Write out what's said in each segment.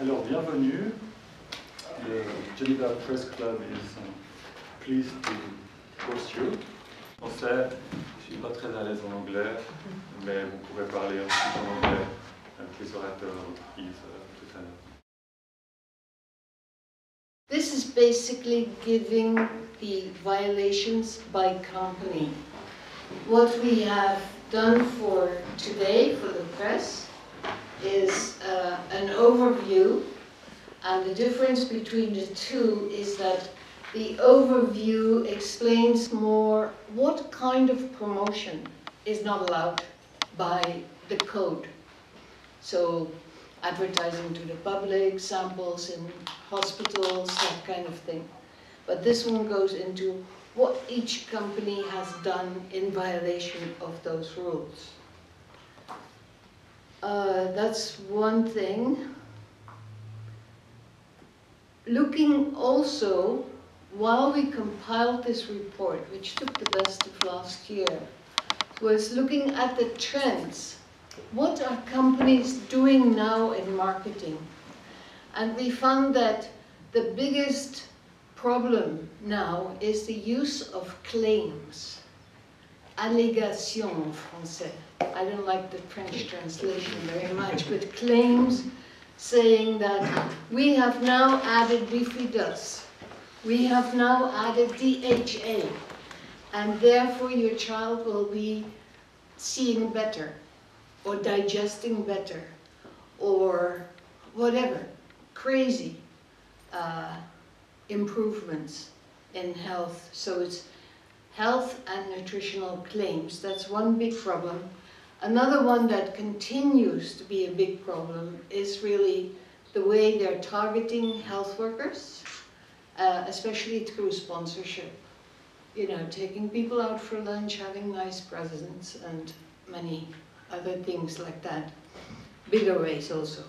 Alors, bienvenue. Le Geneva Press Club is pleased to host you. Français, je ne suis pas très à l'aise en anglais, mais vous pourrez parler ensuite en anglais avec les orateurs reprises tout à l'heure. This is basically giving the violations by company. What we have done for today for the press is an overview, and the difference between the two is that the overview explains more what kind of promotion is not allowed by the code. So advertising to the public, samples in hospitals, that kind of thing. But this one goes into what each company has done in violation of those rules. That's one thing. Looking also, while we compiled this report, which took the best of last year, was looking at the trends. What are companies doing now in marketing? And we found that the biggest problem now is the use of claims. Allégation en français. I don't like the French translation very much, but claims saying that we have now added bifidus, we have now added DHA, and therefore your child will be seeing better, or digesting better, or whatever, crazy improvements in health. So it's health and nutritional claims. That's one big problem. Another one that continues to be a big problem is really the way they're targeting health workers, especially through sponsorship. You know, taking people out for lunch, having nice presents, and many other things like that. Bigger ways also.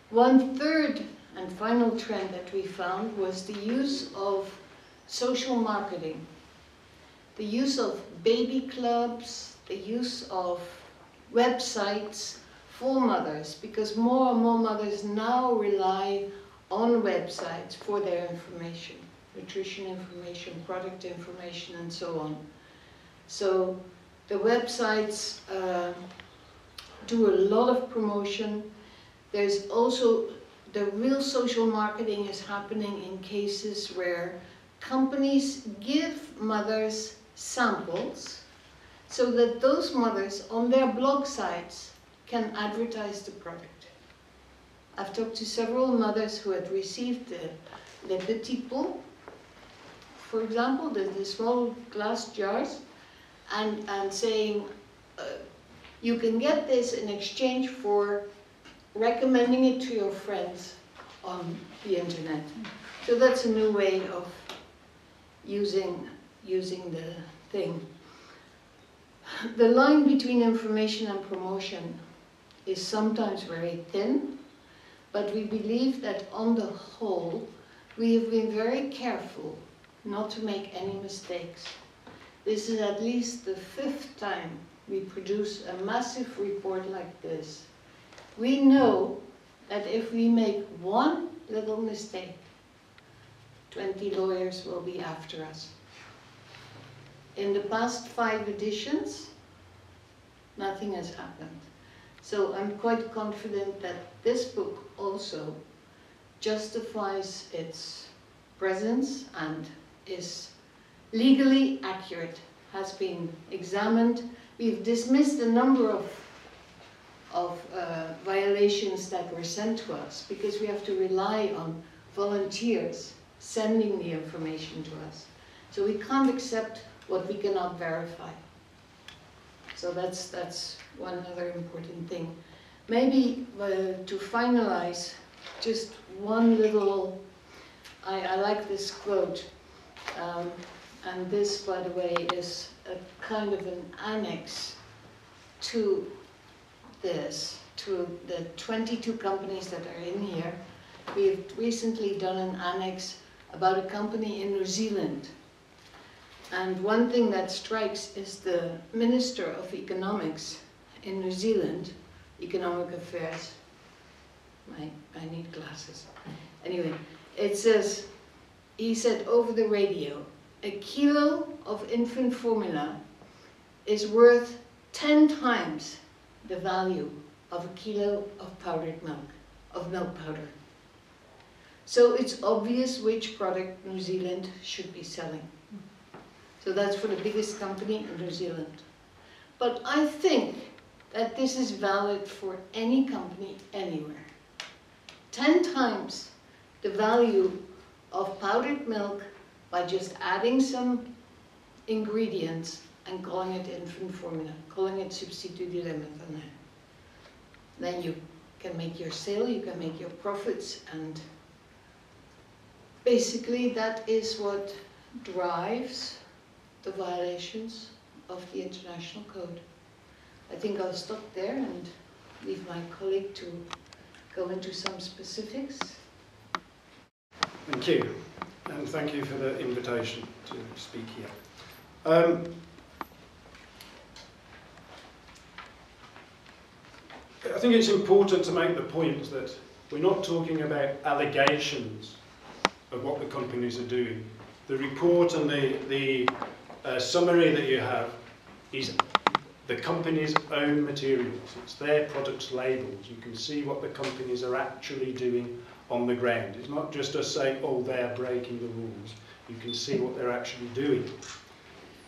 One third and final trend that we found was the use of social marketing. The use of baby clubs, the use of websites for mothers, because more and more mothers now rely on websites for their information, nutrition information, product information, and so on. So the websites do a lot of promotion. There's also the real social marketing is happening in cases where companies give mothers samples so that those mothers on their blog sites can advertise the product. I've talked to several mothers who had received the Les Petits Pots, for example, the small glass jars, and saying, you can get this in exchange for recommending it to your friends on the internet. So that's a new way of using the thing. The line between information and promotion is sometimes very thin, but we believe that on the whole, we have been very careful not to make any mistakes. This is at least the 5th time we produce a massive report like this. We know that if we make one little mistake, 20 lawyers will be after us. In the past 5 editions, nothing has happened. So I'm quite confident that this book also justifies its presence and is legally accurate, has been examined. We've dismissed a number of violations that were sent to us because we have to rely on volunteers sending the information to us. So we can't accept what we cannot verify. So that's one other important thing. Maybe to finalize, just one little, I like this quote, and this, by the way, is a kind of an annex to this, to the 22 companies that are in here. We've recently done an annex about a company in New Zealand. And one thing that strikes is the Minister of Economics in New Zealand, Economic Affairs, I need glasses. Anyway, it says, he said over the radio, a kilo of infant formula is worth 10 times the value of a kilo of powdered milk, of milk powder. So it's obvious which product New Zealand should be selling. So that's for the biggest company in New Zealand. But I think that this is valid for any company anywhere. 10 times the value of powdered milk by just adding some ingredients and calling it infant formula, calling it substitut alimentaire. Then you can make your sale, you can make your profits, and basically that is what drives the violations of the international code. I think I'll stop there and leave my colleague to go into some specifics. Thank you, and thank you for the invitation to speak here. I think it's important to make the point that we're not talking about allegations of what the companies are doing. The report and the summary that you have is the company's own materials. It's their products labels. You can see what the companies are actually doing on the ground. It's not just us saying, oh, they're breaking the rules. You can see what they're actually doing.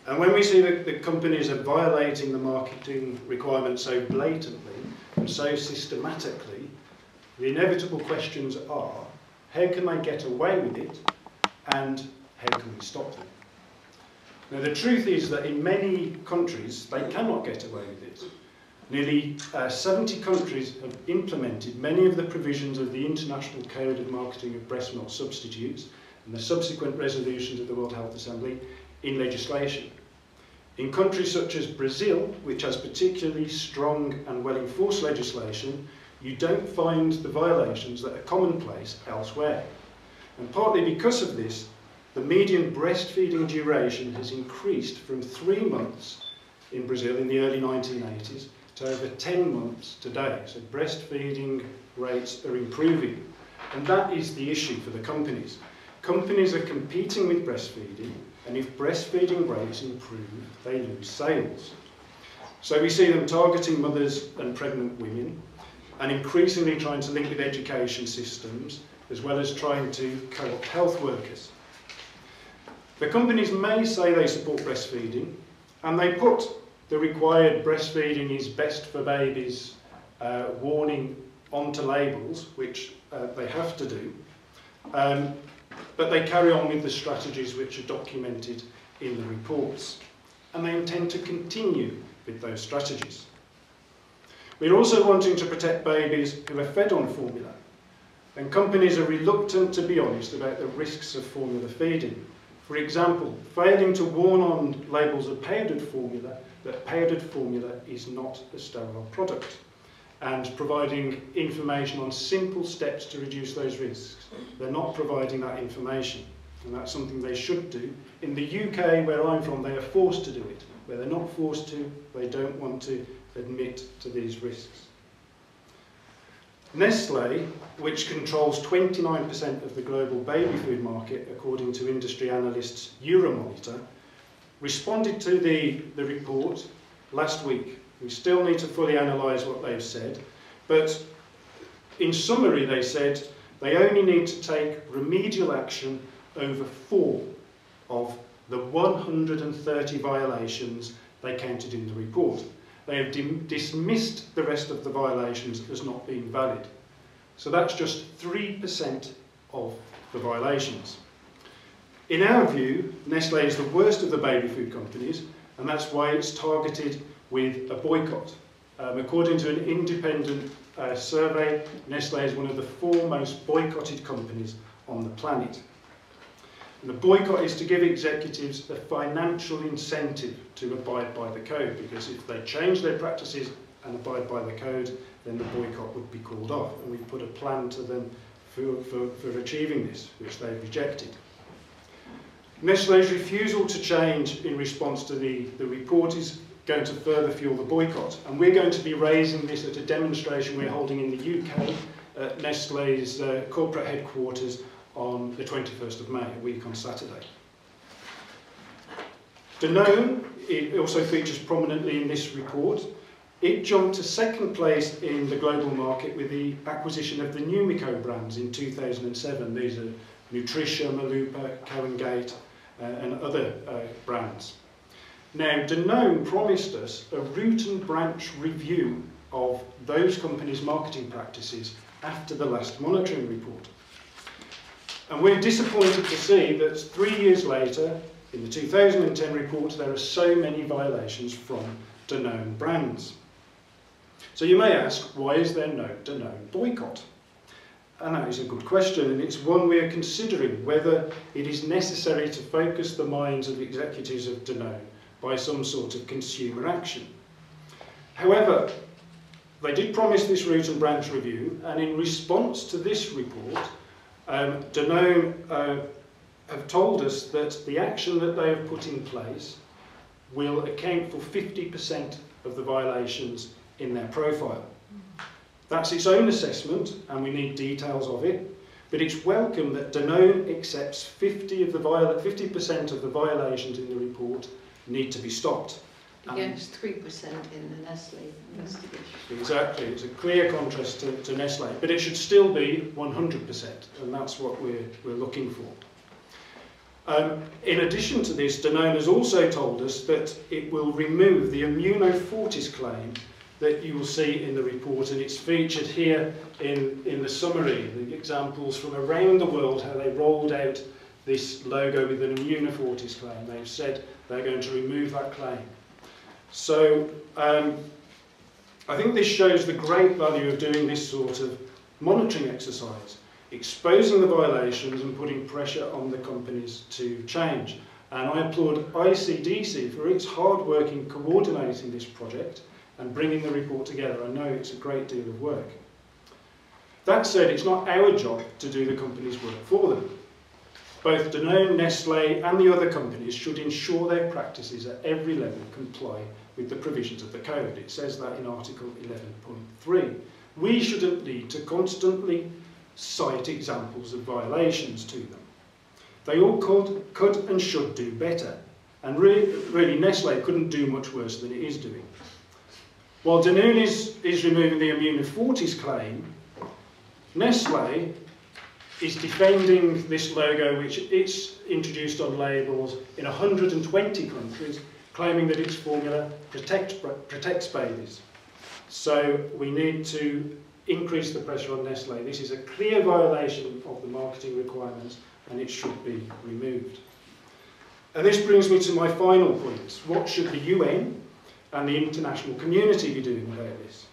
And when we see that the companies are violating the marketing requirements so blatantly and so systematically, the inevitable questions are, how can they get away with it, and how can we stop them? Now, the truth is that in many countries, they cannot get away with it. Nearly 70 countries have implemented many of the provisions of the International Code of Marketing of Breast Milk Substitutes and the subsequent resolutions of the World Health Assembly in legislation. In countries such as Brazil, which has particularly strong and well-enforced legislation, you don't find the violations that are commonplace elsewhere. And partly because of this, the median breastfeeding duration has increased from 3 months in Brazil in the early 1980s to over 10 months today. So breastfeeding rates are improving. And that is the issue for the companies. Companies are competing with breastfeeding, and if breastfeeding rates improve, they lose sales. So we see them targeting mothers and pregnant women, and increasingly trying to link with education systems, as well as trying to co-opt health workers. The companies may say they support breastfeeding, and they put the required breastfeeding is best for babies warning onto labels, which they have to do, but they carry on with the strategies which are documented in the reports, and they intend to continue with those strategies. We're also wanting to protect babies who are fed on formula, and companies are reluctant to be honest about the risks of formula feeding. For example, failing to warn on labels of powdered formula that powdered formula is not a sterile product, and providing information on simple steps to reduce those risks. They're not providing that information, and that's something they should do. In the UK, where I'm from, they are forced to do it. Where they're not forced to, they don't want to admit to these risks. Nestlé, which controls 29% of the global baby food market, according to industry analysts Euromonitor, responded to the report last week. We still need to fully analyse what they've said, but in summary they said they only need to take remedial action over 4 of the 130 violations they counted in the report. They have dismissed the rest of the violations as not being valid. So that's just 3% of the violations. In our view, Nestlé is the worst of the baby food companies, and that's why it's targeted with a boycott. According to an independent survey, Nestlé is one of the 4 most boycotted companies on the planet. And the boycott is to give executives a financial incentive to abide by the code, because if they change their practices and abide by the code, then the boycott would be called off. And we put a plan to them for achieving this, which they've rejected. Nestlé's refusal to change in response to the report is going to further fuel the boycott. And we're going to be raising this at a demonstration we're holding in the UK at Nestlé's corporate headquarters on the 21st of May, a week on Saturday. Danone, it also features prominently in this report. It jumped to second place in the global market with the acquisition of the Numico brands in 2007. These are Nutricia, Malupa, Cowan Gate, and other brands. Now, Danone promised us a root and branch review of those companies' marketing practices after the last monitoring report. And we're disappointed to see that 3 years later, in the 2010 report, there are so many violations from Danone brands. So you may ask, why is there no Danone boycott? And that is a good question, and it's one we are considering, whether it is necessary to focus the minds of the executives of Danone by some sort of consumer action. However, they did promise this root and branch review, and in response to this report, Danone have told us that the action that they have put in place will account for 50% of the violations in their profile. That's its own assessment, and we need details of it, but it's welcome that Danone accepts 50% of the violations in the report need to be stopped. Against 3% in the Nestlé investigation. Exactly, it's a clear contrast to Nestlé, but it should still be 100%, and that's what we're looking for. In addition to this, Danone has also told us that it will remove the immunofortis claim that you will see in the report, and it's featured here in the summary, the examples from around the world, how they rolled out this logo with an immunofortis claim. They've said they're going to remove that claim. So I think this shows the great value of doing this sort of monitoring exercise, exposing the violations and putting pressure on the companies to change. And I applaud ICDC for its hard work in coordinating this project and bringing the report together. I know it's a great deal of work. That said, it's not our job to do the company's work for them. Both Danone, Nestlé and the other companies should ensure their practices at every level comply with the provisions of the code. It says that in Article 11.3. We shouldn't need to constantly cite examples of violations to them. They all could and should do better. And really Nestlé couldn't do much worse than it is doing. While Danone is removing the immunofortis claim, Nestlé is defending this logo, which it's introduced on labels in 120 countries, claiming that its formula protects babies. So we need to increase the pressure on Nestlé. This is a clear violation of the marketing requirements, and it should be removed. And this brings me to my final point. What should the UN and the international community be doing about this?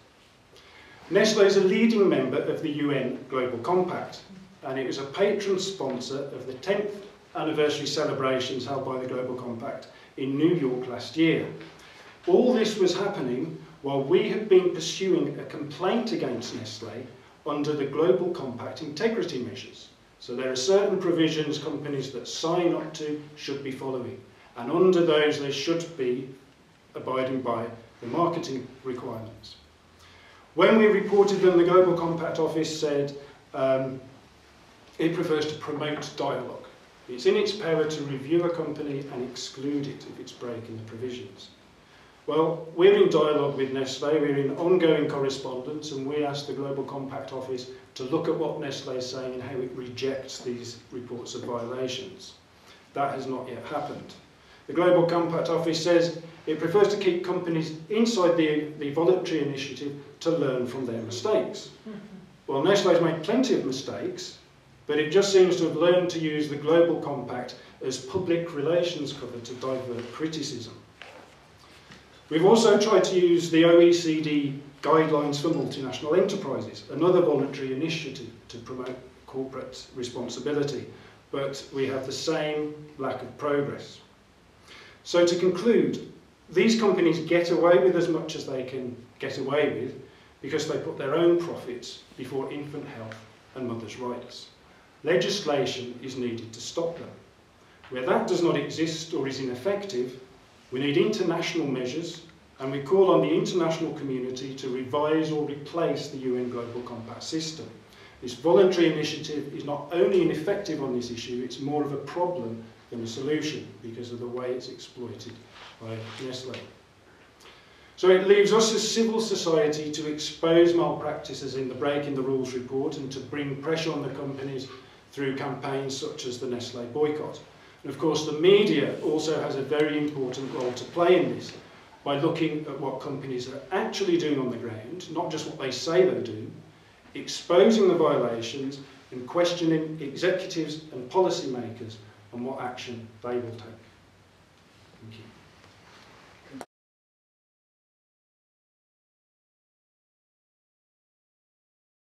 Nestlé is a leading member of the UN Global Compact, and it was a patron sponsor of the 10th anniversary celebrations held by the Global Compact in New York last year. All this was happening while we had been pursuing a complaint against Nestlé under the Global Compact integrity measures. So there are certain provisions companies that sign up to should be following, and under those they should be abiding by the marketing requirements. When we reported them, the Global Compact Office said it prefers to promote dialogue. It's in its power to review a company and exclude it if it's breaking the provisions. Well, we're in dialogue with Nestlé, we're in ongoing correspondence, and we asked the Global Compact Office to look at what Nestlé is saying and how it rejects these reports of violations. That has not yet happened. The Global Compact Office says it prefers to keep companies inside the voluntary initiative to learn from their mistakes. Well, Nestlé's made plenty of mistakes, but it just seems to have learned to use the Global Compact as public relations cover to divert criticism. We've also tried to use the OECD Guidelines for Multinational Enterprises, another voluntary initiative to promote corporate responsibility, but we have the same lack of progress. So to conclude, these companies get away with as much as they can get away with because they put their own profits before infant health and mothers' rights. Legislation is needed to stop them. Where that does not exist or is ineffective, we need international measures, and we call on the international community to revise or replace the UN Global Compact system. This voluntary initiative is not only ineffective on this issue, it's more of a problem than a solution because of the way it's exploited by Nestlé. So it leaves us as civil society to expose malpractices in the Breaking the Rules report and to bring pressure on the companies through campaigns such as the Nestlé boycott. And of course the media also has a very important role to play in this by looking at what companies are actually doing on the ground, not just what they say they do, exposing the violations and questioning executives and policymakers on what action they will take. Thank you.